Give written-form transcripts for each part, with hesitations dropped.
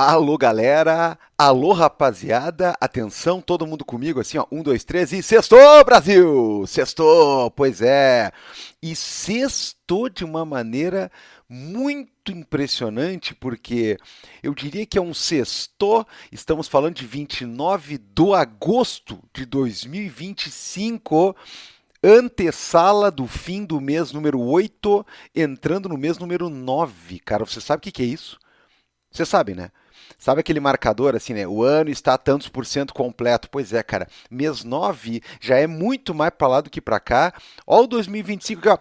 Alô, galera! Alô, rapaziada! Atenção, todo mundo comigo, assim, ó. 1, 2, 3 e sextou, Brasil! Sextou, pois é. E sextou de uma maneira muito impressionante, porque eu diria que é um sextou. Estamos falando de 29 de agosto de 2025, antessala do fim do mês número 8, entrando no mês número 9. Cara, você sabe o que é isso? Você sabe, né? Sabe aquele marcador assim, né? O ano está a tantos por cento completo. Pois é, cara. Mês 9 já é muito mais para lá do que para cá. Ó o 2025 que ó,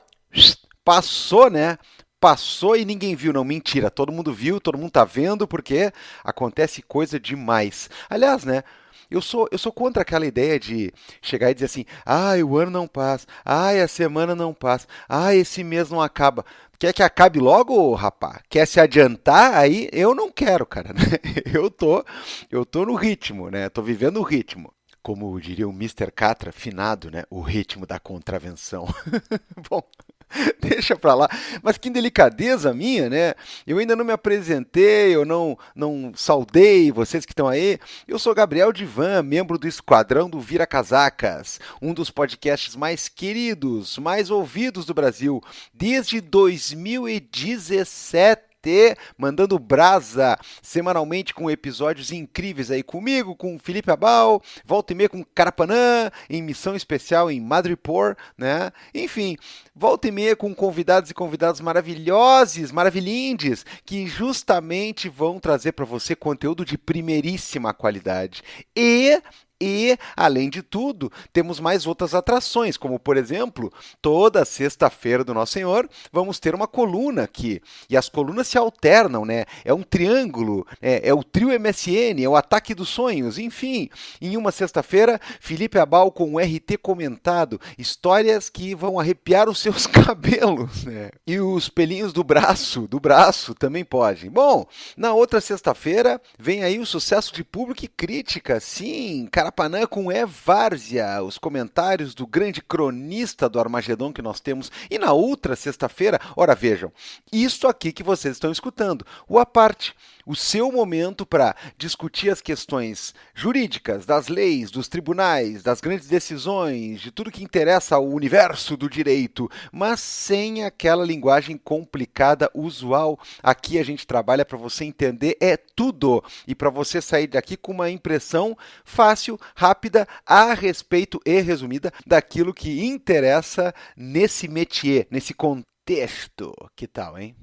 passou, né? Passou e ninguém viu. Não, mentira. Todo mundo viu, todo mundo tá vendo, porque acontece coisa demais. Aliás, né? Eu sou contra aquela ideia de chegar e dizer assim: ai, o ano não passa, ai, a semana não passa, ai, esse mês não acaba. Quer que acabe logo, rapá? Quer se adiantar? Aí eu não quero, cara. Né? Eu tô no ritmo, né? Tô vivendo o ritmo. Como diria o Mister Catra, finado, né? O ritmo da contravenção. Bom, deixa pra lá. Mas que delicadeza minha, né? Eu ainda não me apresentei, eu não saudei vocês que estão aí. Eu sou Gabriel Divan, membro do Esquadrão do Vira Casacas, um dos podcasts mais queridos, mais ouvidos do Brasil, desde 2017. Mandando brasa semanalmente com episódios incríveis aí comigo, com o Felipe Abal, volta e meia com Carapanã, em missão especial em Madripoor, né? Enfim, volta e meia com convidados e convidados maravilhosos, maravilhindes, que justamente vão trazer para você conteúdo de primeiríssima qualidade. Além de tudo, temos mais outras atrações, como, por exemplo, toda sexta-feira do Nosso Senhor, vamos ter uma coluna aqui. E as colunas se alternam, né? É um triângulo, é o trio MSN, é o ataque dos sonhos, enfim. Em uma sexta-feira, Felipe Abal com um RT comentado, histórias que vão arrepiar os seus cabelos, né? E os pelinhos do braço também podem. Bom, na outra sexta-feira, vem aí o sucesso de público e crítica, sim, Carapanã com Várzea, os comentários do grande cronista do Armagedon que nós temos. E na outra sexta-feira, ora vejam, isso aqui que vocês estão escutando, o A Parte, o seu momento para discutir as questões jurídicas, das leis, dos tribunais, das grandes decisões, de tudo que interessa ao universo do direito, mas sem aquela linguagem complicada usual. Aqui a gente trabalha para você entender tudo e para você sair daqui com uma impressão fácil, rápida, a respeito e resumida daquilo que interessa nesse métier, nesse contexto. Que tal, hein?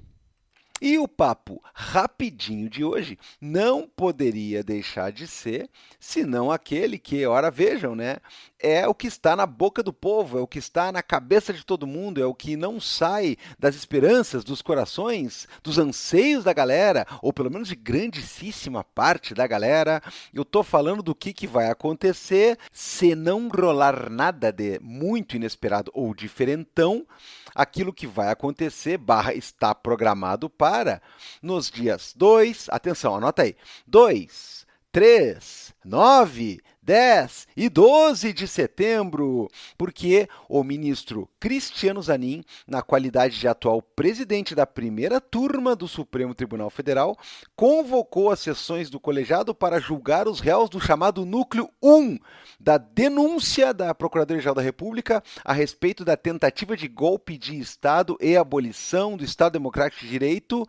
E o papo rapidinho de hoje não poderia deixar de ser, senão aquele que, ora vejam, né, é o que está na boca do povo, é o que está na cabeça de todo mundo, é o que não sai das esperanças, dos corações, dos anseios da galera, ou pelo menos de grandíssima parte da galera. Eu estou falando do que vai acontecer se não rolar nada de muito inesperado ou diferentão, aquilo que vai acontecer, barra está programado para, nos dias 2, atenção, anota aí, 2, 3, 9, 10 e 12 de setembro, porque o ministro Cristiano Zanin, na qualidade de atual presidente da primeira turma do Supremo Tribunal Federal, convocou as sessões do colegiado para julgar os réus do chamado Núcleo 1 da denúncia da Procuradoria-Geral da República a respeito da tentativa de golpe de Estado e abolição do Estado Democrático de Direito,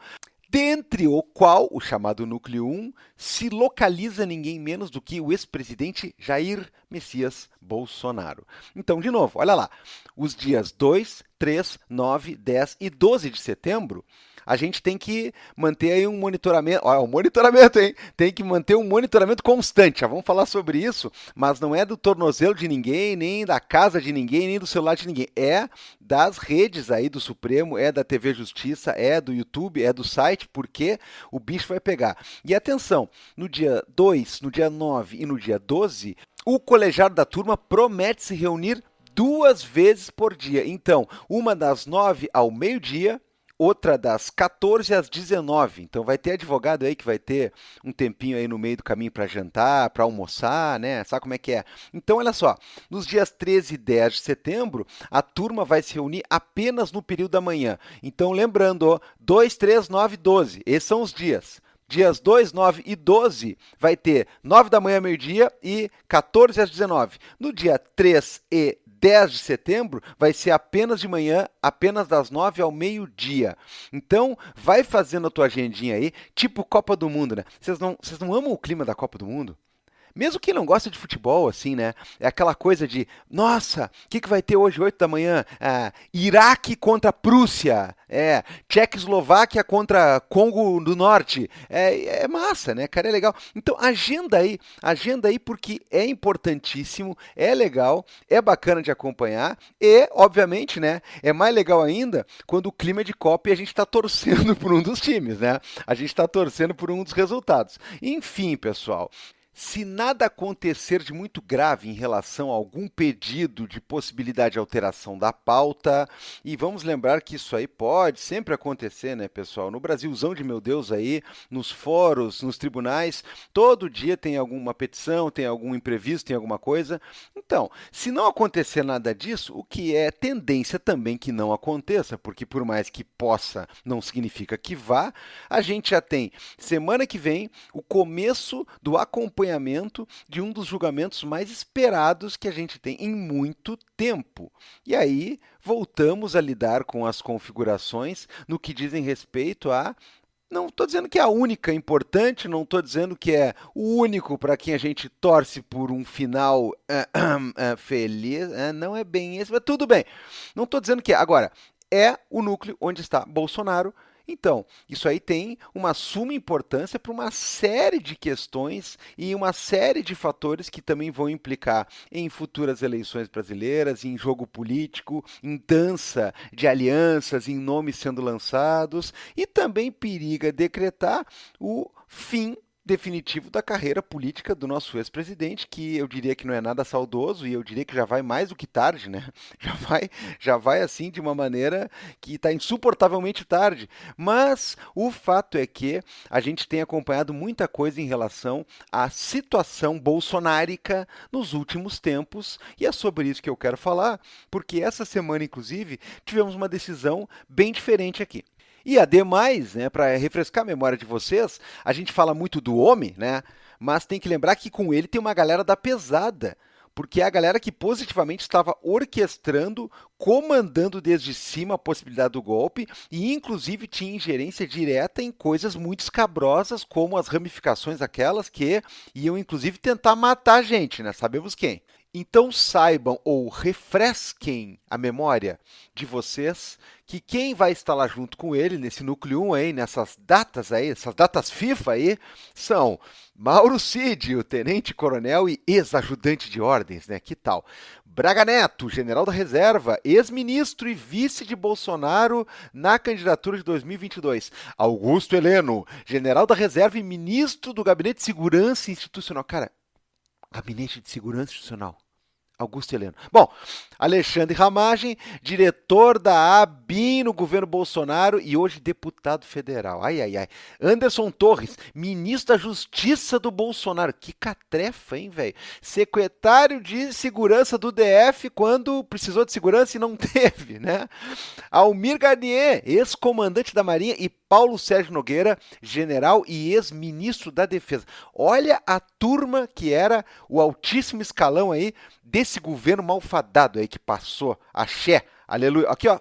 dentre o qual, o chamado Núcleo 1, se localiza ninguém menos do que o ex-presidente Jair Messias Bolsonaro. Então, de novo, olha lá, os dias 2, 3, 9, 10 e 12 de setembro, a gente tem que manter aí um monitoramento, olha, um monitoramento, hein? Tem que manter um monitoramento constante, já vamos falar sobre isso, mas não é do tornozelo de ninguém, nem da casa de ninguém, nem do celular de ninguém, é das redes aí do Supremo, é da TV Justiça, é do YouTube, é do site, porque o bicho vai pegar. E atenção, no dia 2, no dia 9 e no dia 12, o colegiado da turma promete se reunir 2 vezes por dia. Então, uma das 9 ao meio-dia, outra das 14 às 19. Então vai ter advogado aí que vai ter um tempinho aí no meio do caminho para jantar, para almoçar, né? Sabe como é que é? Então olha só, nos dias 13 e 10 de setembro, a turma vai se reunir apenas no período da manhã. Então lembrando, ó, 2, 3, 9, 12, esses são os dias. Dias 2, 9 e 12 vai ter 9 da manhã, meio-dia e 14 às 19. No dia 3 e 10 de setembro vai ser apenas de manhã, apenas das 9 ao meio-dia. Então, vai fazendo a tua agendinha aí, tipo Copa do Mundo, né? Vocês não amam o clima da Copa do Mundo? Mesmo quem não gosta de futebol, assim, né? É aquela coisa de, nossa, o que vai ter hoje, 8 da manhã? Iraque contra Prússia, Tchecoslováquia contra Congo do Norte. É massa, né, cara? É legal. Então, agenda aí porque é importantíssimo, é legal, é bacana de acompanhar e, obviamente, né, é mais legal ainda quando o clima é de Copa e a gente está torcendo por um dos times, né? A gente está torcendo por um dos resultados. Enfim, pessoal. Se nada acontecer de muito grave em relação a algum pedido de possibilidade de alteração da pauta, e vamos lembrar que isso aí pode sempre acontecer, né, pessoal? No Brasilzão de meu Deus aí, nos fóruns, nos tribunais, todo dia tem alguma petição, tem algum imprevisto, tem alguma coisa. Então, se não acontecer nada disso, o que é tendência também que não aconteça, porque por mais que possa, não significa que vá, a gente já tem semana que vem o começo do acompanhamento de um dos julgamentos mais esperados que a gente tem em muito tempo. E aí voltamos a lidar com as configurações no que dizem respeito a. Não estou dizendo que é a única importante, não estou dizendo que é o único para quem a gente torce por um final feliz. Não é bem esse, mas tudo bem. Não estou dizendo que é. Agora, é o núcleo onde está Bolsonaro. Então, isso aí tem uma suma importância para uma série de questões e uma série de fatores que também vão implicar em futuras eleições brasileiras, em jogo político, em dança de alianças, em nomes sendo lançados e também periga decretar o fim definitivo da carreira política do nosso ex-presidente, que eu diria que não é nada saudoso e eu diria que já vai mais do que tarde, né? Já vai assim de uma maneira que está insuportavelmente tarde. Mas o fato é que a gente tem acompanhado muita coisa em relação à situação bolsonárica nos últimos tempos e é sobre isso que eu quero falar, porque essa semana, inclusive, tivemos uma decisão bem diferente aqui. E ademais, né, para refrescar a memória de vocês, a gente fala muito do homem, né? Mas tem que lembrar que com ele tem uma galera da pesada, porque é a galera que positivamente estava orquestrando, comandando desde cima a possibilidade do golpe e inclusive tinha ingerência direta em coisas muito escabrosas, como as ramificações aquelas que iam inclusive tentar matar a gente, né? Sabemos quem. Então saibam ou refresquem a memória de vocês que quem vai estar lá junto com ele, nesse núcleo 1 aí, nessas datas aí, essas datas FIFA aí, são Mauro Cid, o tenente-coronel e ex-ajudante de ordens, né? Que tal? Braga Neto, general da reserva, ex-ministro e vice de Bolsonaro na candidatura de 2022. Augusto Heleno, general da reserva e ministro do Gabinete de Segurança Institucional. Cara, Gabinete de Segurança Institucional. Augusto Heleno. Bom, Alexandre Ramagem, diretor da ABIN no governo Bolsonaro e hoje deputado federal. Ai, ai, ai. Anderson Torres, ministro da Justiça do Bolsonaro. Que catrefa, hein, velho? Secretário de Segurança do DF quando precisou de segurança e não teve, né? Almir Garnier, ex-comandante da Marinha e Paulo Sérgio Nogueira, general e ex-ministro da Defesa. Olha a turma que era o altíssimo escalão aí desse governo malfadado aí que passou. Axé, aleluia. Aqui, ó.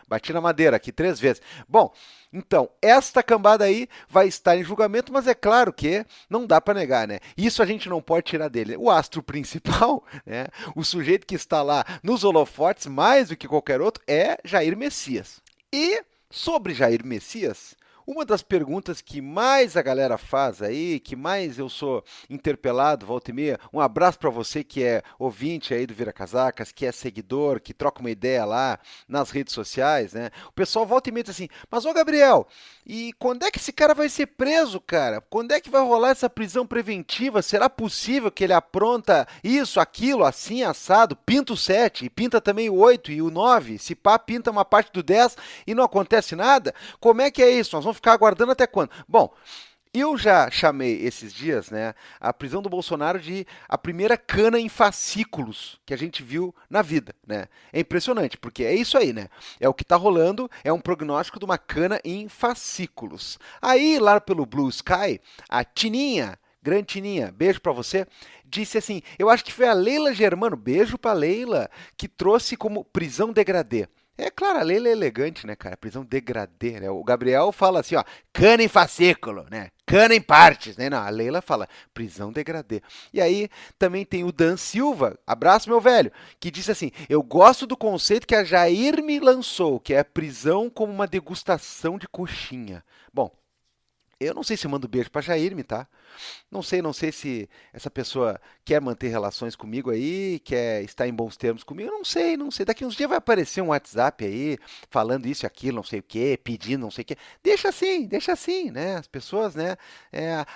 Bati na madeira aqui 3 vezes. Bom, então, esta cambada aí vai estar em julgamento, mas é claro que não dá para negar, né? Isso a gente não pode tirar dele. O astro principal, né? O sujeito que está lá nos holofotes, mais do que qualquer outro, é Jair Messias. E sobre Jair Messias, uma das perguntas que mais a galera faz aí, que mais eu sou interpelado, volta e meia, um abraço para você que é ouvinte aí do Vira Casacas, que é seguidor, que troca uma ideia lá nas redes sociais, né? O pessoal volta e meia diz assim, mas ô Gabriel, e quando é que esse cara vai ser preso, cara? Quando é que vai rolar essa prisão preventiva? Será possível que ele apronta isso, aquilo, assim, assado, pinta o 7, e pinta também o 8 e o 9, se pá, pinta uma parte do 10 e não acontece nada? Como é que é isso? Nós vamos ficar aguardando até quando? Bom, Eu já chamei esses dias, né, a prisão do Bolsonaro de a primeira cana em fascículos que a gente viu na vida, né? É impressionante, porque é isso aí, né? É o que tá rolando, é um prognóstico de uma cana em fascículos. Aí, lá pelo Blue Sky, a Tininha, grande Tininha, beijo pra você, disse assim: "Eu acho que foi a Leila Germano, beijo pra Leila, que trouxe como prisão degradê". É claro, a Leila é elegante, né, cara? Prisão degradê, né? O Gabriel fala assim, ó, cana em fascículo, né? Cana em partes, né? Não, a Leila fala prisão degradê. E aí também tem o Dan Silva, abraço meu velho, que disse assim: eu gosto do conceito que a Jair me lançou, que é a prisão como uma degustação de coxinha. Bom, eu não sei se eu mando beijo pra Jair, tá? Não sei se essa pessoa quer manter relações comigo aí, quer estar em bons termos comigo. Não sei. Daqui uns dias vai aparecer um WhatsApp aí, falando isso e aquilo, não sei o quê, pedindo não sei o quê. Deixa assim, né? As pessoas, né?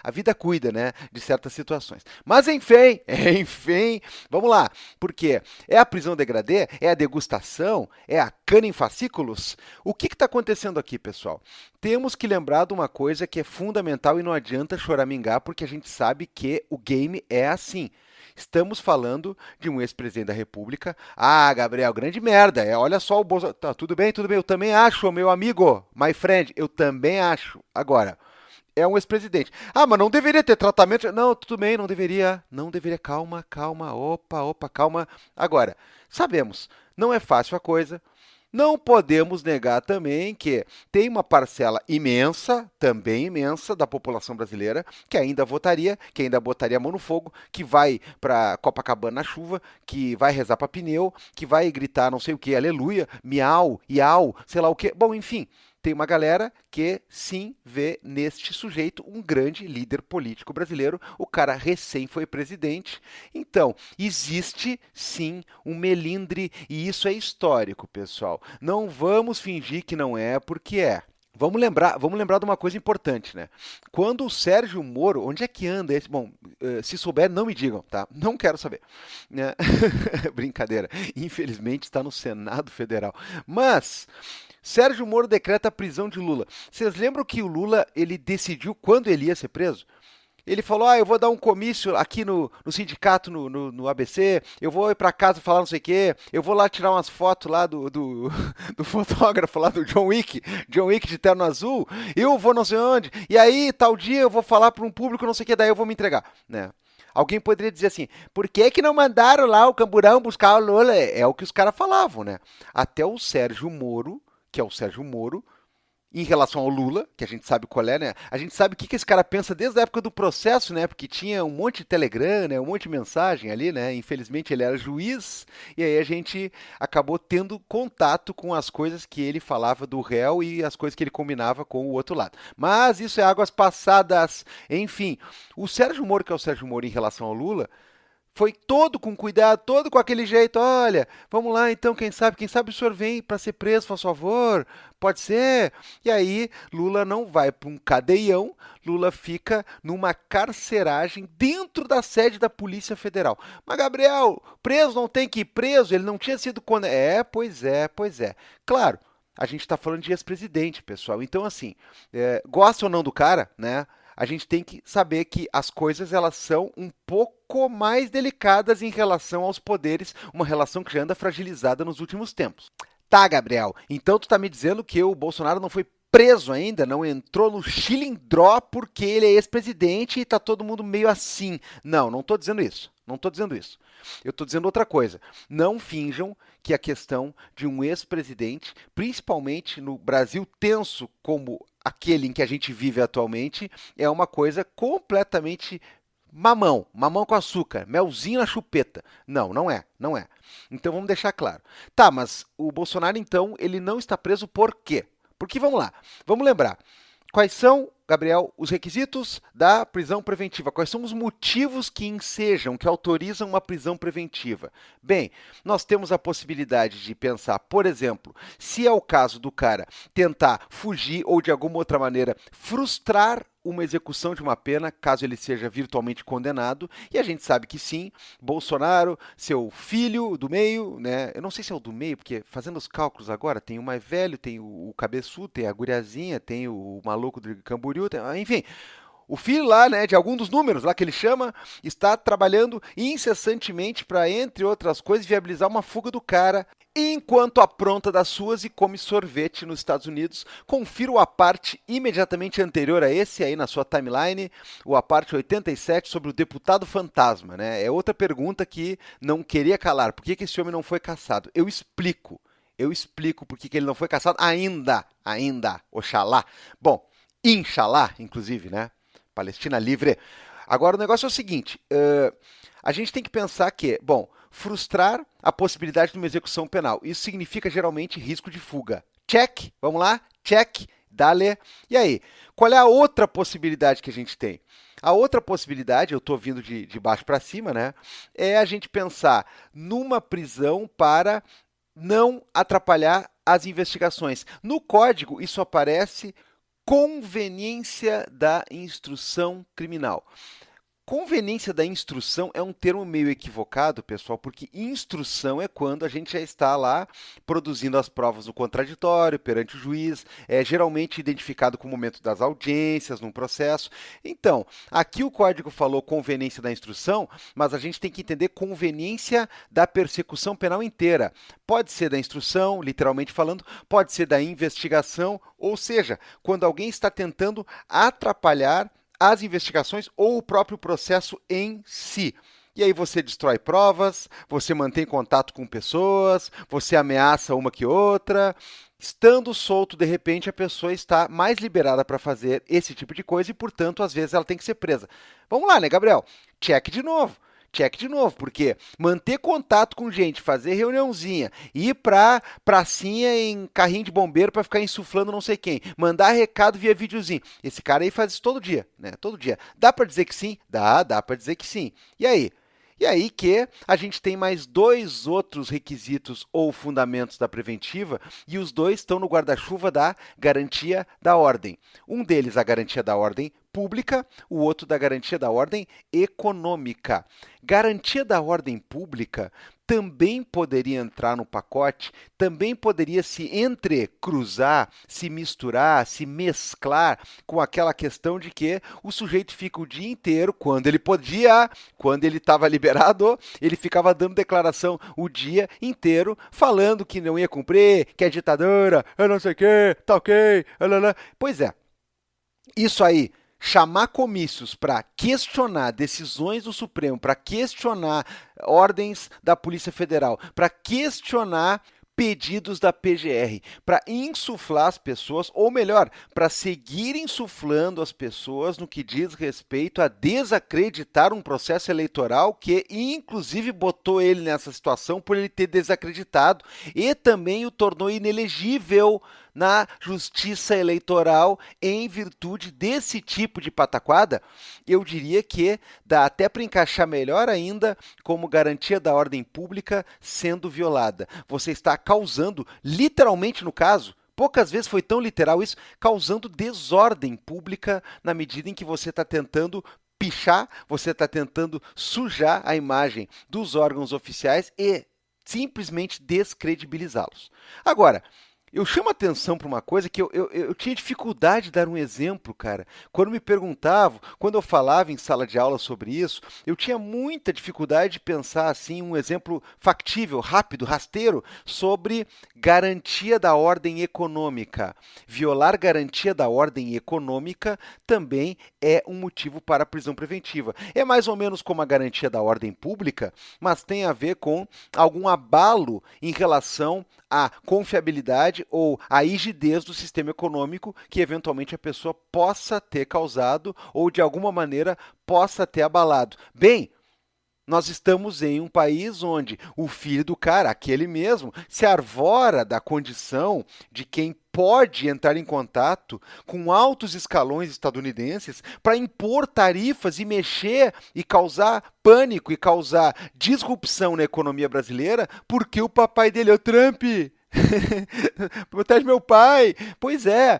A vida cuida, né? De certas situações. Mas enfim, enfim, vamos lá. Por quê? É a prisão degradê? É a degustação? É a cana em fascículos? O que está acontecendo aqui, pessoal? Temos que lembrar de uma coisa que é fundamental e não adianta choramingar, porque a gente sabe que o game é assim. Estamos falando de um ex-presidente da República. Ah, Gabriel, grande merda. Olha só o Bolsonaro. Tá, tudo bem. Eu também acho, meu amigo, my friend, eu também acho. Agora, é um ex-presidente. Ah, mas não deveria ter tratamento. Não, tudo bem, não deveria. Não deveria. Calma, calma. Opa, calma. Agora, sabemos, não é fácil a coisa. Não podemos negar também que tem uma parcela imensa, também imensa, da população brasileira que ainda votaria, que ainda botaria a mão no fogo, que vai para Copacabana na chuva, que vai rezar para pneu, que vai gritar não sei o que, aleluia, miau, iau, sei lá o que. Bom, enfim, tem uma galera que sim vê neste sujeito um grande líder político brasileiro. O cara recém foi presidente. Então, existe sim um melindre e isso é histórico, pessoal. Não vamos fingir que não é, porque é. Vamos lembrar de uma coisa importante, né? Quando o Sérgio Moro, onde é que anda esse? Bom, se souber, não me digam, tá? Não quero saber. Né? Brincadeira. Infelizmente está no Senado Federal. Mas Sérgio Moro decreta a prisão de Lula. Vocês lembram que o Lula ele decidiu quando ele ia ser preso? Ele falou: eu vou dar um comício aqui no sindicato, no ABC, eu vou ir para casa falar não sei o quê, eu vou lá tirar umas fotos lá do fotógrafo lá do John Wick de terno azul, eu vou não sei onde, e aí tal dia eu vou falar para um público não sei o que, daí eu vou me entregar, né? Alguém poderia dizer assim: por que não mandaram lá o Camburão buscar o Lula? É o que os caras falavam, né? Até o Sérgio Moro, que é o Sérgio Moro, em relação ao Lula, que a gente sabe qual é, né? A gente sabe o que esse cara pensa desde a época do processo, né? Porque tinha um monte de Telegram, né? Um monte de mensagem ali, né? Infelizmente ele era juiz e aí a gente acabou tendo contato com as coisas que ele falava do réu e as coisas que ele combinava com o outro lado. Mas isso é águas passadas. Enfim, o Sérgio Moro, que é o Sérgio Moro em relação ao Lula, foi todo com cuidado, todo com aquele jeito. Olha, vamos lá então, quem sabe o senhor vem para ser preso, faz favor? Pode ser? E aí, Lula não vai para um cadeião, Lula fica numa carceragem dentro da sede da Polícia Federal. Mas, Gabriel, preso não tem que ir preso, ele não tinha sido condenado. Pois é. Claro, a gente está falando de ex-presidente, pessoal. Então, assim, gosta ou não do cara, né? A gente tem que saber que as coisas elas são um pouco mais delicadas em relação aos poderes, uma relação que já anda fragilizada nos últimos tempos. Tá, Gabriel. Então tu tá me dizendo que o Bolsonaro não foi preso ainda, não entrou no chilindró porque ele é ex-presidente e tá todo mundo meio assim. Não tô dizendo isso. Não tô dizendo isso. Eu tô dizendo outra coisa. Não finjam que a questão de um ex-presidente, principalmente no Brasil tenso como aquele em que a gente vive atualmente, é uma coisa completamente mamão com açúcar, melzinho na chupeta. Não é. Então vamos deixar claro. Tá, mas o Bolsonaro então, ele não está preso por quê? Porque vamos lá, vamos lembrar. Quais são, Gabriel, os requisitos da prisão preventiva? Quais são os motivos que ensejam, que autorizam uma prisão preventiva? Bem, nós temos a possibilidade de pensar, por exemplo, se é o caso do cara tentar fugir ou de alguma outra maneira frustrar uma execução de uma pena, caso ele seja virtualmente condenado, e a gente sabe que sim, Bolsonaro, seu filho do meio, né? Eu não sei se é o do meio, porque fazendo os cálculos agora, tem o mais velho, tem o cabeçudo, tem a guriazinha, tem o maluco do Camboriú, enfim, O filho lá, né, de algum dos números lá que ele chama, está trabalhando incessantemente para, entre outras coisas, viabilizar uma fuga do cara, enquanto apronta das suas e come sorvete nos Estados Unidos. Confira o aparte imediatamente anterior a esse aí na sua timeline, o aparte 87 sobre o deputado fantasma, né? É outra pergunta que não queria calar. Por que esse homem não foi caçado? Eu explico. Eu explico por que ele não foi caçado ainda, oxalá. Bom, Inxalá, inclusive, né? Palestina livre. Agora, o negócio é o seguinte: a gente tem que pensar que, bom, frustrar a possibilidade de uma execução penal. Isso significa, geralmente, risco de fuga. Check, vamos lá? Check, dale. E aí, qual é a outra possibilidade que a gente tem? A outra possibilidade, eu estou vindo de baixo para cima, né? É a gente pensar numa prisão para não atrapalhar as investigações. No código, isso aparece conveniência da instrução criminal. Conveniência da instrução é um termo meio equivocado, pessoal, porque instrução é quando a gente já está lá produzindo as provas do contraditório perante o juiz, é geralmente identificado com o momento das audiências, num processo. Então, aqui o código falou conveniência da instrução, mas a gente tem que entender conveniência da persecução penal inteira. Pode ser da instrução, literalmente falando, pode ser da investigação, ou seja, quando alguém está tentando atrapalhar as investigações ou o próprio processo em si. E aí você destrói provas, você mantém contato com pessoas, você ameaça uma que outra. Estando solto, de repente, a pessoa está mais liberada para fazer esse tipo de coisa e, portanto, às vezes ela tem que ser presa. Vamos lá, né, Gabriel? Check de novo. Check de novo, porque manter contato com gente, fazer reuniãozinha, ir pra pracinha em carrinho de bombeiro para ficar insuflando não sei quem, mandar recado via videozinho. Esse cara aí faz isso todo dia, né? Todo dia. Dá para dizer que sim? Dá para dizer que sim. E aí? E aí que a gente tem mais dois outros requisitos ou fundamentos da preventiva e os dois estão no guarda-chuva da garantia da ordem. Um deles a garantia da ordem pública, o outro da garantia da ordem econômica. Garantia da ordem pública também poderia entrar no pacote, também poderia se entrecruzar, se misturar, se mesclar com aquela questão de que o sujeito fica o dia inteiro, quando ele podia, quando ele estava liberado, ele ficava dando declaração o dia inteiro, falando que não ia cumprir, que é ditadura, eu não sei o que, tá ok, lalala. Pois é, isso aí chamar comícios para questionar decisões do Supremo, para questionar ordens da Polícia Federal, para questionar pedidos da PGR, para insuflar as pessoas, ou melhor, para seguir insuflando as pessoas no que diz respeito a desacreditar um processo eleitoral que, inclusive, botou ele nessa situação por ele ter desacreditado e também o tornou inelegível na justiça eleitoral em virtude desse tipo de pataquada. Eu diria que dá até para encaixar melhor ainda como garantia da ordem pública sendo violada. Você está causando, literalmente no caso, poucas vezes foi tão literal isso, causando desordem pública na medida em que você está tentando pichar, você está tentando sujar a imagem dos órgãos oficiais e simplesmente descredibilizá-los. Agora, eu chamo a atenção para uma coisa que eu tinha dificuldade de dar um exemplo, cara. Quando me perguntavam, quando eu falava em sala de aula sobre isso, eu tinha muita dificuldade de pensar assim um exemplo factível, rápido, rasteiro, sobre garantia da ordem econômica. Violar garantia da ordem econômica também é um motivo para a prisão preventiva. É mais ou menos como a garantia da ordem pública, mas tem a ver com algum abalo em relação à confiabilidade ou à rigidez do sistema econômico que eventualmente a pessoa possa ter causado ou de alguma maneira possa ter abalado. Bem, nós estamos em um país onde o filho do cara, aquele mesmo, se arvora da condição de quem pode entrar em contato com altos escalões estadunidenses para impor tarifas e mexer e causar pânico e causar disrupção na economia brasileira porque o papai dele é o Trump. Protege meu pai. Pois é,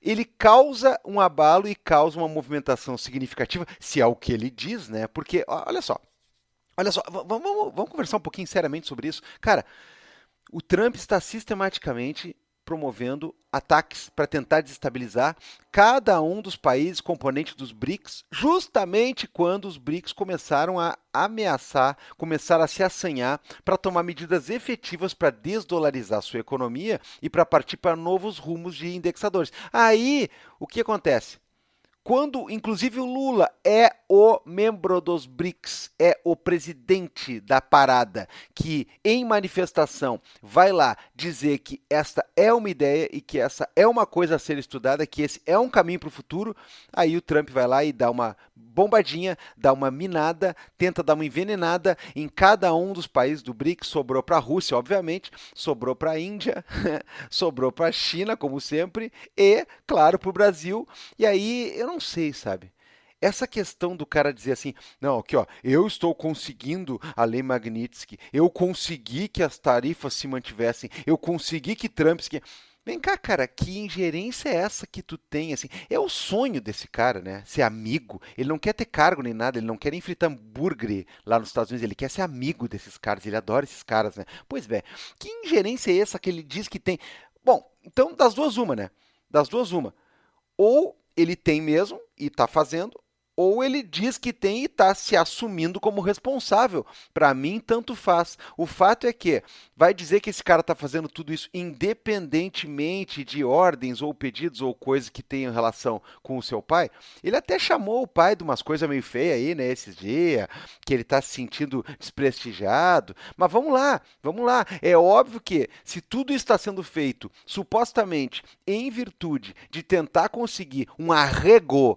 ele causa um abalo e causa uma movimentação significativa, se é o que ele diz, né? Porque, olha só, vamos conversar um pouquinho seriamente sobre isso. Cara, o Trump está sistematicamente promovendo ataques para tentar desestabilizar cada um dos países componentes dos BRICS, justamente quando os BRICS começaram a ameaçar, começaram a se assanhar para tomar medidas efetivas para desdolarizar sua economia e para partir para novos rumos de indexadores. Aí, o que acontece? Quando, inclusive, o Lula é o membro dos BRICS, é o presidente da parada, que em manifestação vai lá dizer que esta é uma ideia e que essa é uma coisa a ser estudada, que esse é um caminho para o futuro, aí o Trump vai lá e dá uma bombadinha, dá uma minada, tenta dar uma envenenada em cada um dos países do BRICS, sobrou para a Rússia, obviamente, sobrou para a Índia, sobrou para a China, como sempre, e, claro, para o Brasil. E aí, eu não sei, sabe? Essa questão do cara dizer assim, não, aqui ó, eu estou conseguindo a lei Magnitsky, eu consegui que as tarifas se mantivessem, eu consegui que Trump... Vem cá, cara, que ingerência é essa que tu tem, assim? É o sonho desse cara, né? Ser amigo. Ele não quer ter cargo nem nada, ele não quer nem fritar hambúrguer lá nos Estados Unidos, ele quer ser amigo desses caras, ele adora esses caras, né? Pois bem, que ingerência é essa que ele diz que tem? Bom, então das duas uma, né? Das duas uma. Ou ele tem mesmo e está fazendo, ou ele diz que tem e está se assumindo como responsável. Para mim, tanto faz. O fato é que vai dizer que esse cara está fazendo tudo isso independentemente de ordens ou pedidos ou coisas que tenham relação com o seu pai. Ele até chamou o pai de umas coisas meio feias aí, né, esses dias, que ele está se sentindo desprestigiado. Mas vamos lá, vamos lá. É óbvio que se tudo está sendo feito supostamente em virtude de tentar conseguir um arrego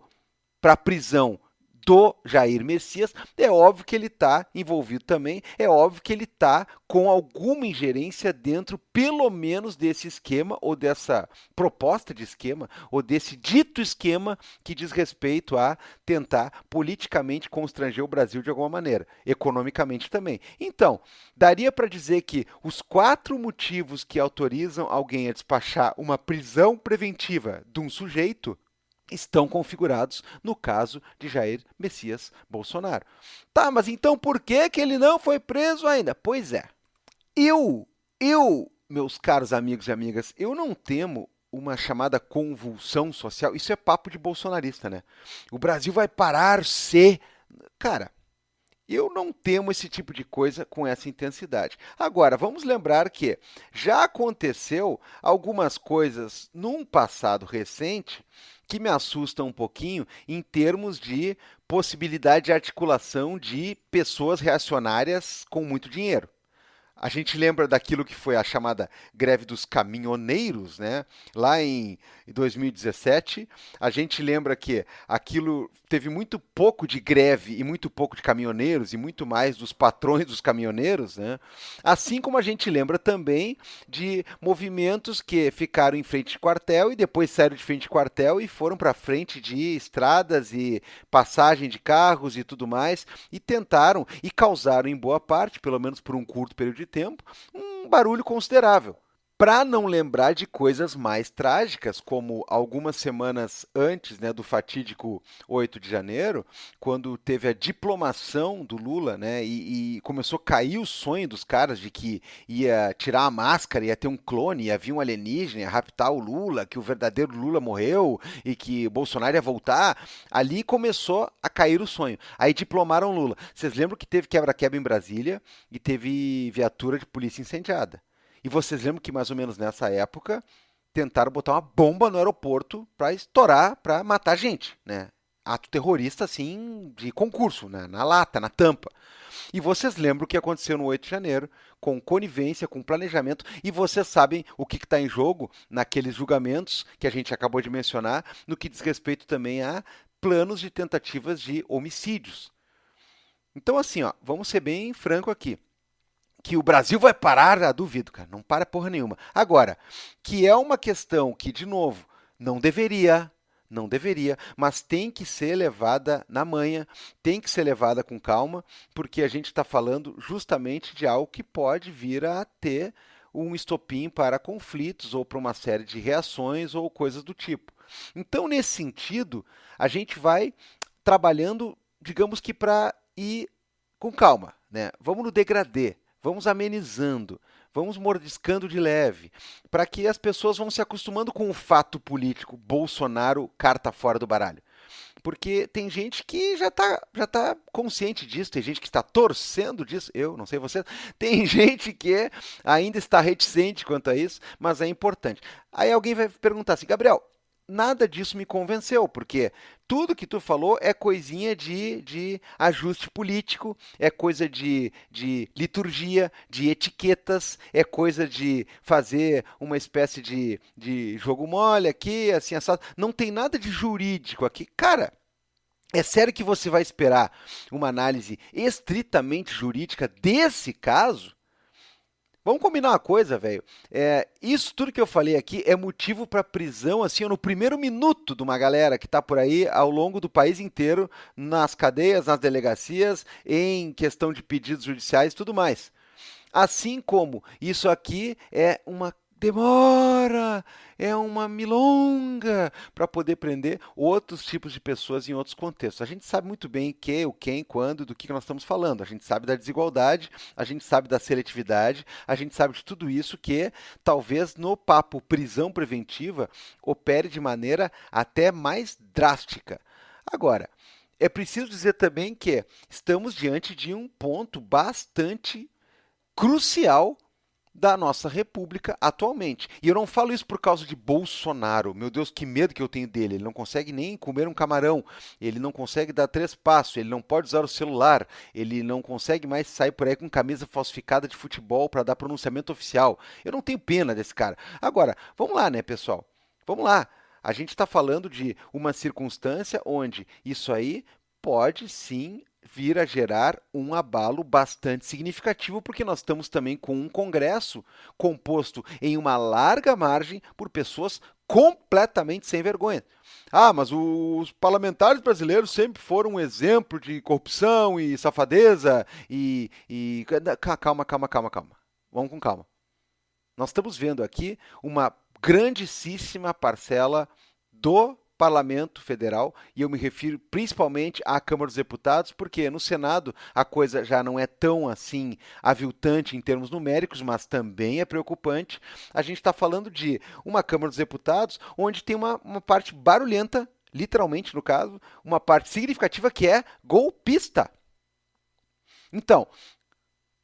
para a prisão do Jair Messias, é óbvio que ele está envolvido também, é óbvio que ele está com alguma ingerência dentro, pelo menos, desse esquema, ou dessa proposta de esquema, ou desse dito esquema que diz respeito a tentar politicamente constranger o Brasil de alguma maneira, economicamente também. Então, daria para dizer que os 4 motivos que autorizam alguém a despachar uma prisão preventiva de um sujeito estão configurados no caso de Jair Messias Bolsonaro. Tá, mas então por que que ele não foi preso ainda? Pois é, meus caros amigos e amigas, eu não temo uma chamada convulsão social. Isso é papo de bolsonarista, né? O Brasil vai parar se... Cara, eu não temo esse tipo de coisa com essa intensidade. Agora, vamos lembrar que já aconteceu algumas coisas num passado recente que me assustam um pouquinho em termos de possibilidade de articulação de pessoas reacionárias com muito dinheiro. A gente lembra daquilo que foi a chamada greve dos caminhoneiros, né? Lá em 2017. A gente lembra que aquilo teve muito pouco de greve e muito pouco de caminhoneiros e muito mais dos patrões dos caminhoneiros, né? Assim como a gente lembra também de movimentos que ficaram em frente de quartel e depois saíram de frente de quartel e foram para frente de estradas e passagem de carros e tudo mais e tentaram e causaram em boa parte, pelo menos por um curto período de tempo, um barulho considerável. Para não lembrar de coisas mais trágicas, como algumas semanas antes, né, do fatídico 8 de janeiro, quando teve a diplomação do Lula, né, e começou a cair o sonho dos caras de que ia tirar a máscara, ia ter um clone, ia vir um alienígena, ia raptar o Lula, que o verdadeiro Lula morreu e que o Bolsonaro ia voltar. Ali começou a cair o sonho. Aí diplomaram o Lula. Vocês lembram que teve quebra-quebra em Brasília e teve viatura de polícia incendiada. E vocês lembram que mais ou menos nessa época tentaram botar uma bomba no aeroporto para estourar, para matar gente, né? Ato terrorista assim de concurso, né? Na lata, na tampa. E vocês lembram o que aconteceu no 8 de janeiro, com conivência, com planejamento, e vocês sabem o que está em jogo naqueles julgamentos que a gente acabou de mencionar, no que diz respeito também a planos de tentativas de homicídios. Então, assim, ó, vamos ser bem franco aqui. Que o Brasil vai parar, duvido, cara, não para porra nenhuma. Agora, que é uma questão que, de novo, não deveria, mas tem que ser levada na manha, tem que ser levada com calma, porque a gente está falando justamente de algo que pode vir a ter um estopim para conflitos ou para uma série de reações ou coisas do tipo. Então, nesse sentido, a gente vai trabalhando, digamos que para ir com calma, né? Vamos no degradê. Vamos amenizando, vamos mordiscando de leve, para que as pessoas vão se acostumando com o fato político, Bolsonaro, carta fora do baralho. Porque tem gente que já tá consciente disso, tem gente que está torcendo disso, eu não sei você, tem gente que ainda está reticente quanto a isso, mas é importante. Aí alguém vai perguntar assim, Gabriel, nada disso me convenceu, porque tudo que tu falou é coisinha de ajuste político, é coisa de liturgia, de etiquetas, é coisa de fazer uma espécie de jogo mole aqui, assim, assado. Não tem nada de jurídico aqui. Cara, é sério que você vai esperar uma análise estritamente jurídica desse caso? Vamos combinar uma coisa, velho. Isso tudo que eu falei aqui é motivo para prisão, assim, no primeiro minuto de uma galera que está por aí ao longo do país inteiro, nas cadeias, nas delegacias, em questão de pedidos judiciais e tudo mais. Assim como isso aqui é uma demora, é uma milonga para poder prender outros tipos de pessoas em outros contextos. A gente sabe muito bem que, o quem, quando, do que nós estamos falando. A gente sabe da desigualdade, a gente sabe da seletividade, a gente sabe de tudo isso que talvez no papo prisão preventiva opere de maneira até mais drástica. Agora, é preciso dizer também que estamos diante de um ponto bastante crucial da nossa república atualmente. E eu não falo isso por causa de Bolsonaro. Meu Deus, que medo que eu tenho dele. Ele não consegue nem comer um camarão, ele não consegue dar 3 passos, ele não pode usar o celular, ele não consegue mais sair por aí com camisa falsificada de futebol para dar pronunciamento oficial. Eu não tenho pena desse cara. Agora, vamos lá, né, pessoal? Vamos lá. A gente está falando de uma circunstância onde isso aí pode sim vir a gerar um abalo bastante significativo, porque nós estamos também com um Congresso composto em uma larga margem por pessoas completamente sem vergonha. Ah, mas os parlamentares brasileiros sempre foram um exemplo de corrupção e safadeza e... Calma, calma, calma, calma. Vamos com calma. Nós estamos vendo aqui uma grandíssima parcela do Parlamento Federal, e eu me refiro principalmente à Câmara dos Deputados, porque no Senado a coisa já não é tão assim aviltante em termos numéricos, mas também é preocupante. A gente está falando de uma Câmara dos Deputados onde tem uma parte barulhenta, literalmente no caso, uma parte significativa que é golpista. Então,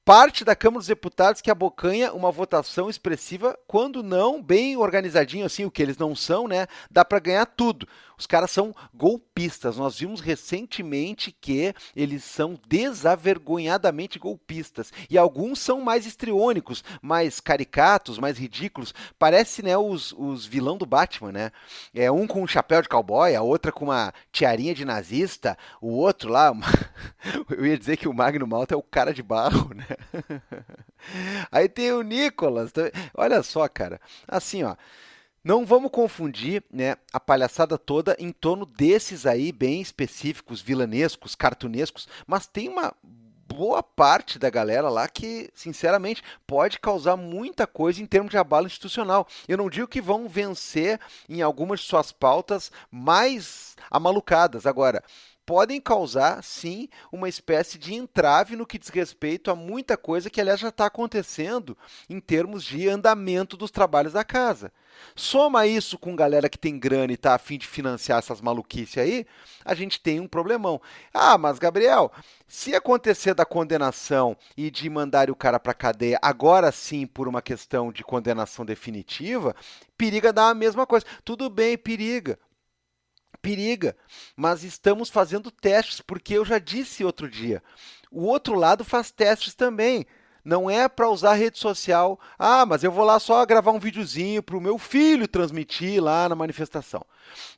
parte da Câmara dos Deputados que abocanha uma votação expressiva, quando não bem organizadinho assim, o que eles não são, né? Dá para ganhar tudo. Os caras são golpistas. Nós vimos recentemente que eles são desavergonhadamente golpistas. E alguns são mais histriônicos, mais caricatos, mais ridículos. Parece, né, os vilão do Batman, né? É um com um chapéu de cowboy, a outra com uma tiarinha de nazista, o outro lá, eu ia dizer que o Magno Malta é o cara de barro, né? Aí tem o Nicolas. Olha só, cara. Assim, ó. Não vamos confundir, né, a palhaçada toda em torno desses aí bem específicos, vilanescos, cartunescos, mas tem uma boa parte da galera lá que, sinceramente, pode causar muita coisa em termos de abalo institucional. Eu não digo que vão vencer em algumas de suas pautas mais amalucadas. Agora, podem causar, sim, uma espécie de entrave no que diz respeito a muita coisa que, aliás, já está acontecendo em termos de andamento dos trabalhos da casa. Soma isso com galera que tem grana e está a fim de financiar essas maluquices aí, a gente tem um problemão. Ah, mas Gabriel, se acontecer da condenação e de mandar o cara para cadeia, agora sim por uma questão de condenação definitiva, periga dar a mesma coisa. Tudo bem, periga. Periga, mas estamos fazendo testes, porque eu já disse outro dia, o outro lado faz testes também. Não é para usar rede social. Ah, mas eu vou lá só gravar um videozinho para o meu filho transmitir lá na manifestação.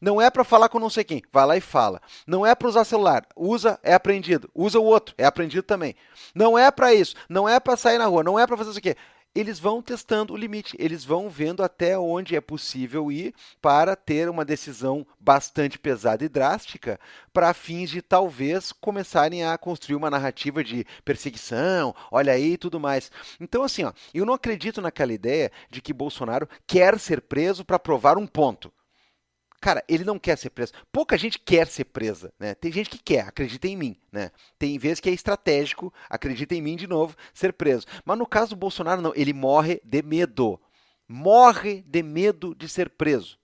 Não é para falar com não sei quem. Vai lá e fala. Não é para usar celular. Usa, é apreendido. Usa o outro, é apreendido também. Não é para isso. Não é para sair na rua. Não é para fazer isso aqui. Eles vão testando o limite, eles vão vendo até onde é possível ir para ter uma decisão bastante pesada e drástica, para fins de talvez começarem a construir uma narrativa de perseguição, olha aí e tudo mais. Então, assim, ó, eu não acredito naquela ideia de que Bolsonaro quer ser preso para provar um ponto. Cara, ele não quer ser preso. Pouca gente quer ser presa, né? Tem gente que quer, acredita em mim, né? Tem vezes que é estratégico, acredita em mim de novo, ser preso. Mas no caso do Bolsonaro, não. Ele morre de medo. Morre de medo de ser preso.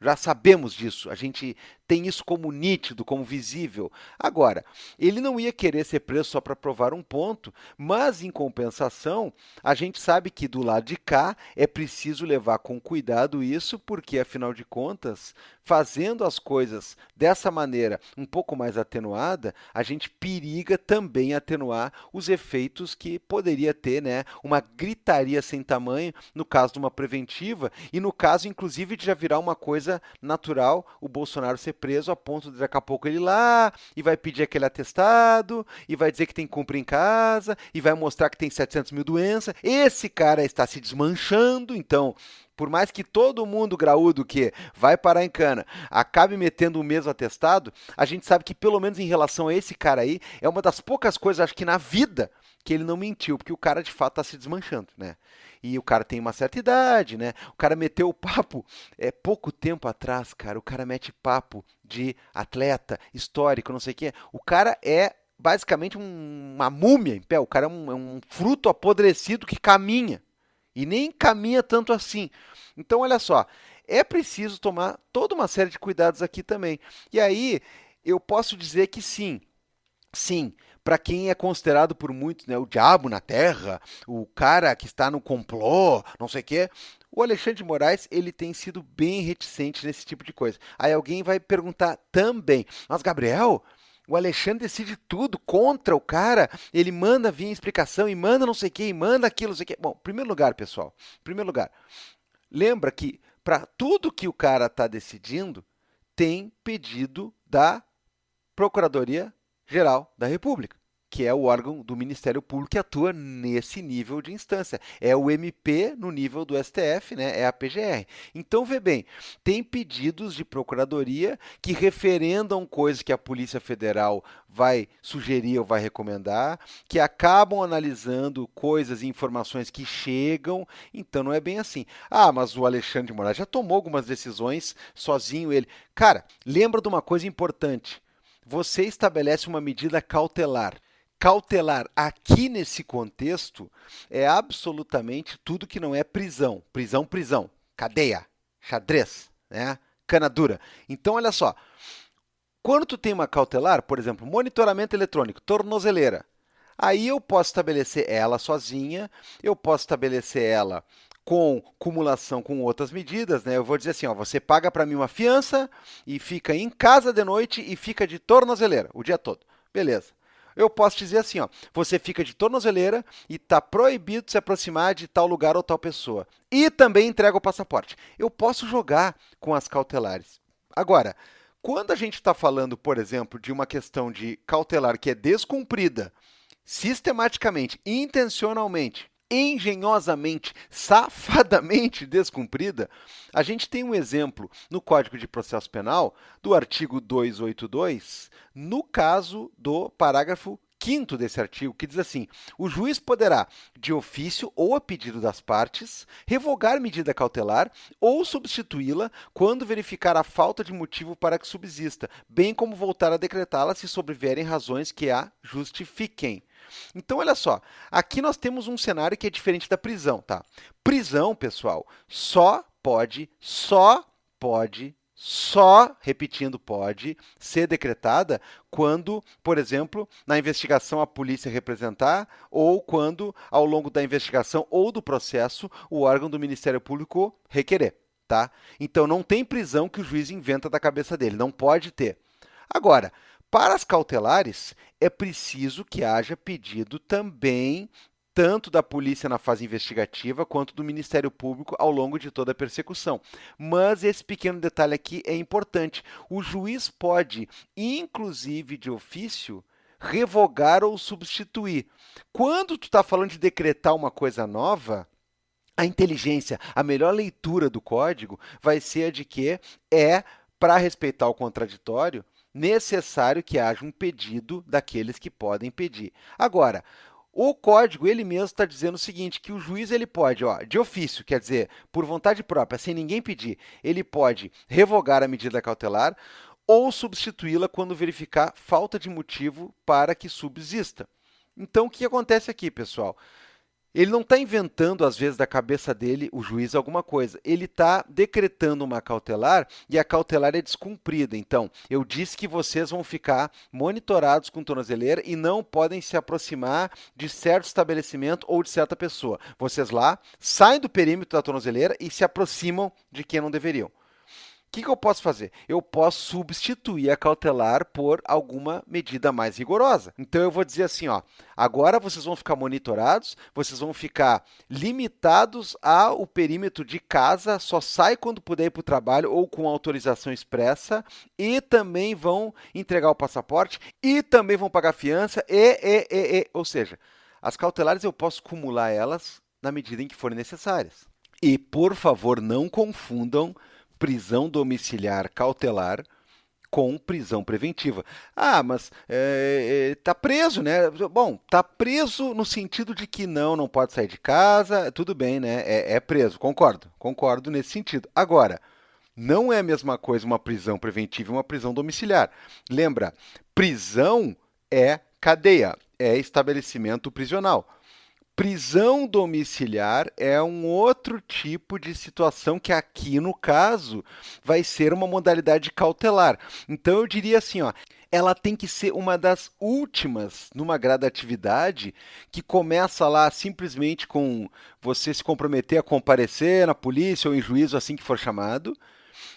Já sabemos disso, a gente tem isso como nítido, como visível. Agora, ele não ia querer ser preso só para provar um ponto, mas em compensação, a gente sabe que do lado de cá é preciso levar com cuidado isso, porque afinal de contas, fazendo as coisas dessa maneira um pouco mais atenuada, a gente periga também atenuar os efeitos que poderia ter, né, uma gritaria sem tamanho no caso de uma preventiva e no caso, inclusive, de já virar uma coisa natural o Bolsonaro ser preso a ponto de daqui a pouco ele ir lá e vai pedir aquele atestado e vai dizer que tem que cumprir em casa e vai mostrar que tem 700 mil doenças. Esse cara está se desmanchando, então por mais que todo mundo graúdo que vai parar em cana acabe metendo o mesmo atestado, a gente sabe que pelo menos em relação a esse cara aí, é uma das poucas coisas, acho que na vida, que ele não mentiu, porque o cara de fato está se desmanchando, né? E o cara tem uma certa idade, né? O cara meteu o papo, pouco tempo atrás, cara, o cara mete papo de atleta, histórico, não sei o quê. O cara é basicamente uma múmia em pé, o cara é um fruto apodrecido que caminha. E nem caminha tanto assim. Então, olha só, é preciso tomar toda uma série de cuidados aqui também. E aí, eu posso dizer que sim, sim, para quem é considerado por muitos, né, o diabo na terra, o cara que está no complô, não sei o quê, o Alexandre de Moraes, ele tem sido bem reticente nesse tipo de coisa. Aí alguém vai perguntar também, mas Gabriel, o Alexandre decide tudo contra o cara, ele manda vir explicação e manda não sei o que, e manda aquilo, não sei o que. Bom, em primeiro lugar, pessoal, em primeiro lugar, lembra que para tudo que o cara está decidindo, tem pedido da Procuradoria-Geral da República, que é o órgão do Ministério Público que atua nesse nível de instância. É o MP no nível do STF, né? É a PGR. Então, vê bem, tem pedidos de procuradoria que referendam coisas que a Polícia Federal vai sugerir ou vai recomendar, que acabam analisando coisas e informações que chegam. Então, não é bem assim. Ah, mas o Alexandre de Moraes já tomou algumas decisões sozinho ele. Cara, lembra de uma coisa importante. Você estabelece uma medida cautelar. Cautelar aqui nesse contexto é absolutamente tudo que não é prisão. Prisão, prisão. Cadeia, xadrez, né? Cana dura. Então, olha só. Quando tu tem uma cautelar, por exemplo, monitoramento eletrônico, tornozeleira, aí eu posso estabelecer ela sozinha, eu posso estabelecer ela com cumulação com outras medidas, né? Eu vou dizer assim, ó, você paga para mim uma fiança e fica em casa de noite e fica de tornozeleira o dia todo. Beleza. Eu posso dizer assim, ó, você fica de tornozeleira e está proibido se aproximar de tal lugar ou tal pessoa. E também entrega o passaporte. Eu posso jogar com as cautelares. Agora, quando a gente está falando, por exemplo, de uma questão de cautelar que é descumprida sistematicamente, intencionalmente, engenhosamente, safadamente descumprida, a gente tem um exemplo no Código de Processo Penal do artigo 282, no caso do parágrafo 5º desse artigo, que diz assim: o juiz poderá, de ofício ou a pedido das partes, revogar medida cautelar ou substituí-la quando verificar a falta de motivo para que subsista, bem como voltar a decretá-la se sobrevierem razões que a justifiquem. Então, olha só, aqui nós temos um cenário que é diferente da prisão, tá? Prisão, pessoal, repetindo, pode ser decretada quando, por exemplo, na investigação a polícia representar ou quando, ao longo da investigação ou do processo, o órgão do Ministério Público requerer, tá? Então, não tem prisão que o juiz inventa da cabeça dele, não pode ter. Agora, para as cautelares, é preciso que haja pedido também tanto da polícia na fase investigativa quanto do Ministério Público ao longo de toda a persecução. Mas esse pequeno detalhe aqui é importante. O juiz pode, inclusive de ofício, revogar ou substituir. Quando tu está falando de decretar uma coisa nova, a inteligência, a melhor leitura do código vai ser a de que é, para respeitar o contraditório, necessário que haja um pedido daqueles que podem pedir. Agora, O código, ele mesmo está dizendo o seguinte, que o juiz ele pode, ó, de ofício, quer dizer, por vontade própria, sem ninguém pedir, ele pode revogar a medida cautelar ou substituí-la quando verificar falta de motivo para que subsista. Então, o que acontece aqui, pessoal? Ele não está inventando, às vezes, da cabeça dele, o juiz, alguma coisa. Ele está decretando uma cautelar e a cautelar é descumprida. Então, eu disse que vocês vão ficar monitorados com tornozeleira e não podem se aproximar de certo estabelecimento ou de certa pessoa. Vocês lá saem do perímetro da tornozeleira e se aproximam de quem não deveriam. O que eu posso fazer? Eu posso substituir a cautelar por alguma medida mais rigorosa. Então, eu vou dizer assim, ó, agora vocês vão ficar monitorados, vocês vão ficar limitados ao perímetro de casa, só sai quando puder ir para o trabalho ou com autorização expressa, e também vão entregar o passaporte, e também vão pagar fiança, ou seja, as cautelares eu posso acumular elas na medida em que forem necessárias. E, por favor, não confundam prisão domiciliar cautelar com prisão preventiva. Ah, mas tá preso, né? Bom, tá preso no sentido de que não pode sair de casa, tudo bem, né? É preso, concordo nesse sentido. Agora, não é a mesma coisa uma prisão preventiva e uma prisão domiciliar. Lembra, prisão é cadeia, é estabelecimento prisional. Prisão domiciliar é um outro tipo de situação que aqui, no caso, vai ser uma modalidade cautelar. Então, eu diria assim, ó, ela tem que ser uma das últimas numa gradatividade que começa lá simplesmente com você se comprometer a comparecer na polícia ou em juízo assim que for chamado.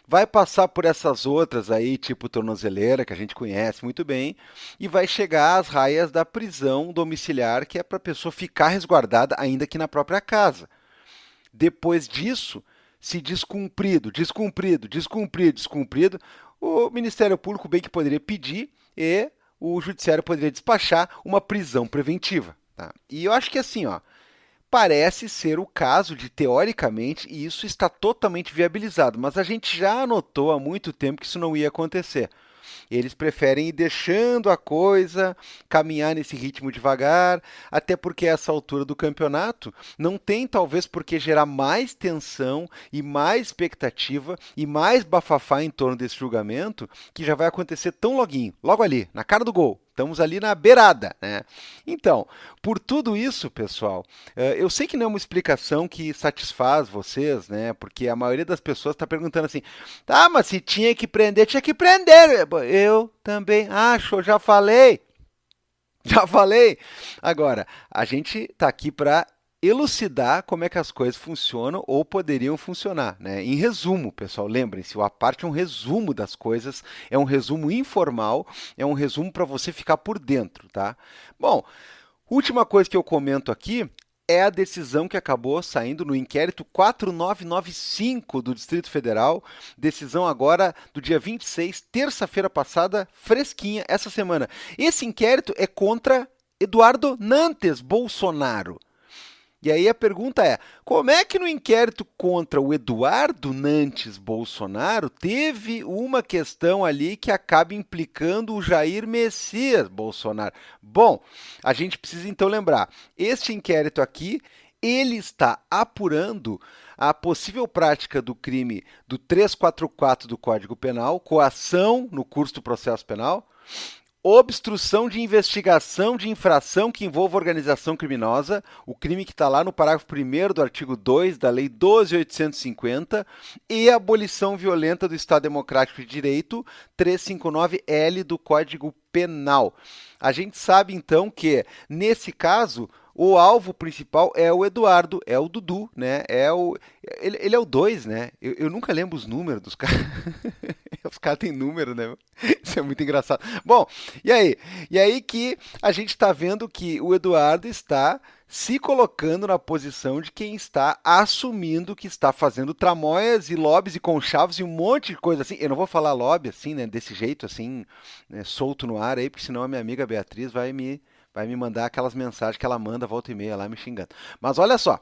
Vai passar por essas outras aí, tipo tornozeleira, que a gente conhece muito bem, e vai chegar às raias da prisão domiciliar, que é para a pessoa ficar resguardada, ainda que na própria casa. Depois disso, se descumprido, o Ministério Público bem que poderia pedir e o Judiciário poderia despachar uma prisão preventiva. Tá? E eu acho que assim, ó, parece ser o caso de, teoricamente, e isso está totalmente viabilizado, mas a gente já notou há muito tempo que isso não ia acontecer. Eles preferem ir deixando a coisa caminhar nesse ritmo devagar, até porque essa altura do campeonato não tem talvez por que gerar mais tensão e mais expectativa e mais bafafá em torno desse julgamento, que já vai acontecer tão logo ali, na cara do gol. Estamos ali na beirada, né? Então, por tudo isso, pessoal, eu sei que não é uma explicação que satisfaz vocês, né? Porque a maioria das pessoas está perguntando assim, tá, mas se tinha que prender, tinha que prender. Eu também acho, já falei. Já falei. Agora, a gente está aqui para elucidar como é que as coisas funcionam ou poderiam funcionar, né? Em resumo, pessoal, lembrem-se, o à parte é um resumo das coisas, é um resumo informal, é um resumo para você ficar por dentro, tá? Bom, última coisa que eu comento aqui é a decisão que acabou saindo no inquérito 4995 do Distrito Federal, decisão agora do dia 26, terça-feira passada, fresquinha, essa semana. Esse inquérito é contra Eduardo Nantes Bolsonaro. E aí a pergunta é, como é que no inquérito contra o Eduardo Nantes Bolsonaro teve uma questão ali que acaba implicando o Jair Messias Bolsonaro? Bom, a gente precisa então lembrar, este inquérito aqui, ele está apurando a possível prática do crime do 344 do Código Penal, coação no curso do processo penal, obstrução de investigação de infração que envolva organização criminosa, o crime que está lá no parágrafo 1º do artigo 2 da Lei 12.850, e abolição violenta do Estado Democrático de Direito, 359-L do Código Penal. A gente sabe, então, que, nesse caso, o alvo principal é o Eduardo, é o Dudu, né? Ele é o 2, né? Eu nunca lembro os números dos caras. Os caras têm número, né? Isso é muito engraçado. Bom, e aí? E aí que a gente está vendo que o Eduardo está se colocando na posição de quem está assumindo que está fazendo tramóias e lobbies e conchavos e um monte de coisa assim. Eu não vou falar lobby assim, né? Desse jeito, assim, né, solto no ar aí, porque senão a minha amiga Beatriz vai me mandar aquelas mensagens que ela manda volta e meia lá me xingando. Mas olha só,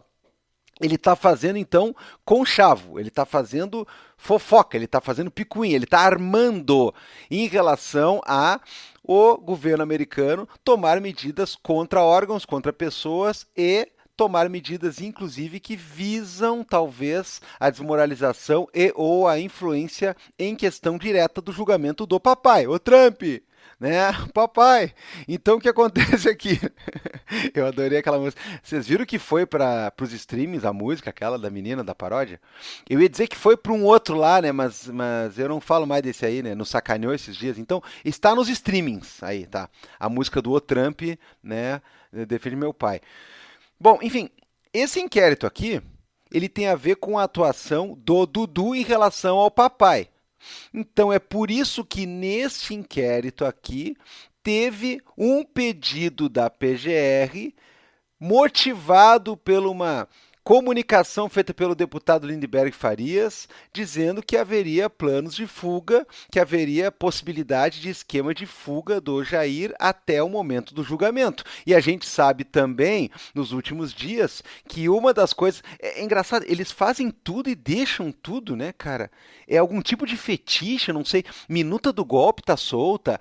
ele está fazendo, então, conchavo, ele está fazendo fofoca, ele está fazendo picuinha, ele está armando em relação a o governo americano tomar medidas contra órgãos, contra pessoas e tomar medidas, inclusive, que visam, talvez, a desmoralização e ou a influência em questão direta do julgamento do papai, o Trump. Né, papai? Então o que acontece aqui? Eu adorei aquela música. Vocês viram que foi para os streamings a música, aquela da menina da paródia? Eu ia dizer que foi para um outro lá, né? Mas eu não falo mais desse aí, né? Nos sacaneou esses dias. Então está nos streamings aí, tá? A música do O Trump, né? Defende meu pai. Bom, enfim, esse inquérito aqui, ele tem a ver com a atuação do Dudu em relação ao papai. Então é por isso que neste inquérito aqui teve um pedido da PGR motivado por uma comunicação feita pelo deputado Lindbergh Farias, dizendo que haveria planos de fuga, que haveria possibilidade de esquema de fuga do Jair até o momento do julgamento. E a gente sabe também, nos últimos dias, que uma das coisas... É engraçado, eles fazem tudo e deixam tudo, né, cara? É algum tipo de fetiche, não sei. Minuta do golpe tá solta,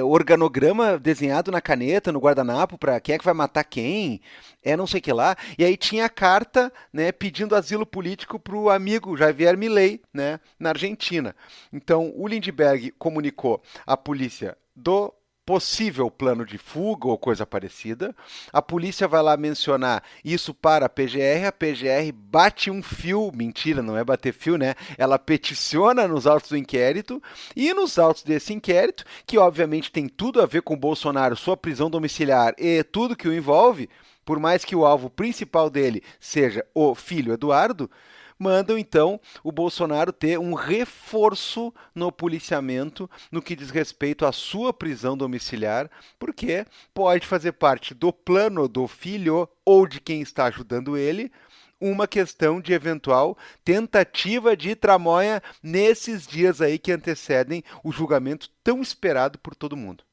organograma desenhado na caneta, no guardanapo, para quem é que vai matar quem, não sei o que lá. E aí tinha a carta, né, pedindo asilo político para o amigo Javier Milei, né, na Argentina. Então, o Lindbergh comunicou à polícia do possível plano de fuga ou coisa parecida. A polícia vai lá mencionar isso para a PGR bate um fio, mentira, não é bater fio, né? Ela peticiona nos autos do inquérito e nos autos desse inquérito, que obviamente tem tudo a ver com o Bolsonaro, sua prisão domiciliar e tudo que o envolve, por mais que o alvo principal dele seja o filho Eduardo, mandam então o Bolsonaro ter um reforço no policiamento no que diz respeito à sua prisão domiciliar, porque pode fazer parte do plano do filho ou de quem está ajudando ele uma questão de eventual tentativa de tramóia nesses dias aí que antecedem o julgamento tão esperado por todo mundo.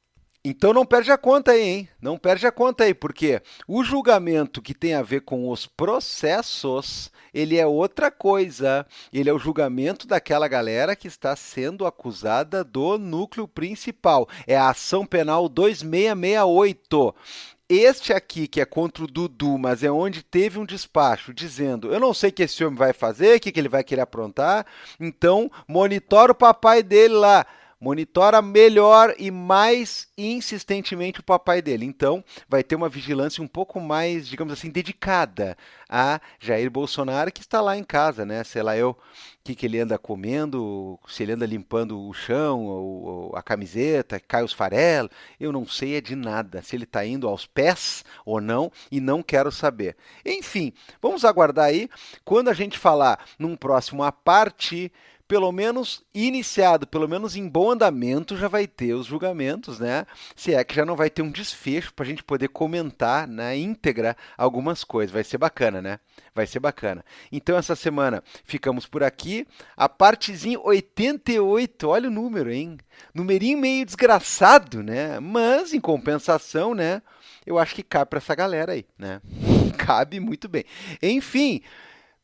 Então não perde a conta aí, hein? Não perde a conta aí, porque o julgamento que tem a ver com os processos, ele é outra coisa. Ele é o julgamento daquela galera que está sendo acusada do núcleo principal. É a ação penal 2668. Este aqui, que é contra o Dudu, mas é onde teve um despacho dizendo: eu não sei o que esse homem vai fazer, o que ele vai querer aprontar, então monitora o papai dele lá. Monitora melhor e mais insistentemente o papai dele. Então, vai ter uma vigilância um pouco mais, digamos assim, dedicada a Jair Bolsonaro, que está lá em casa, né? Sei lá eu, o que ele anda comendo, se ele anda limpando o chão, ou a camiseta, cai os farelos. Eu não sei de nada, se ele está indo aos pés ou não, e não quero saber. Enfim, vamos aguardar aí. Quando a gente falar num próximo à parte, pelo menos iniciado, pelo menos em bom andamento, já vai ter os julgamentos, né? Se é que já não vai ter um desfecho para a gente poder comentar na íntegra algumas coisas. Vai ser bacana, né? Vai ser bacana. Então, essa semana ficamos por aqui. A partezinha 88, olha o número, hein? Numerinho meio desgraçado, né? Mas, em compensação, né? Eu acho que cabe para essa galera aí, né? Cabe muito bem. Enfim...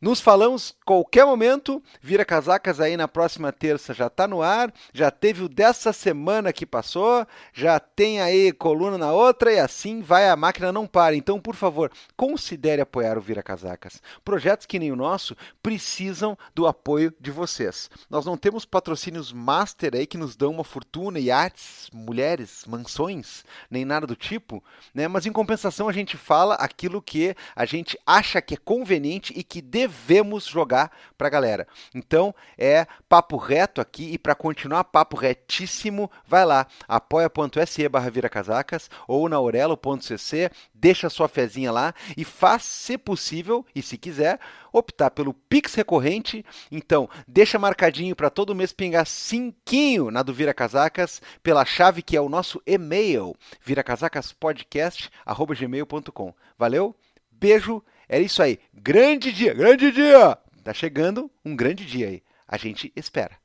Nos falamos qualquer momento, Vira Casacas aí na próxima terça já está no ar, já teve o dessa semana que passou, já tem aí coluna na outra e assim vai, a máquina não para. Então, por favor, considere apoiar o Vira Casacas. Projetos que nem o nosso precisam do apoio de vocês. Nós não temos patrocínios master aí que nos dão uma fortuna, iates, mulheres, mansões, nem nada do tipo, né? Mas em compensação a gente fala aquilo que a gente acha que é conveniente e que devemos jogar para a galera. Então, é papo reto aqui e para continuar papo retíssimo, vai lá, apoia.se/viracasacas ou na aurelo.cc, deixa sua fezinha lá e faz, se possível, e se quiser, optar pelo Pix recorrente. Então, deixa marcadinho para todo mês pingar cinquinho na do Vira Casacas pela chave que é o nosso e-mail, viracasacaspodcast@gmail.com. Valeu? Beijo, é isso aí. Grande dia, grande dia! Tá chegando um grande dia aí. A gente espera.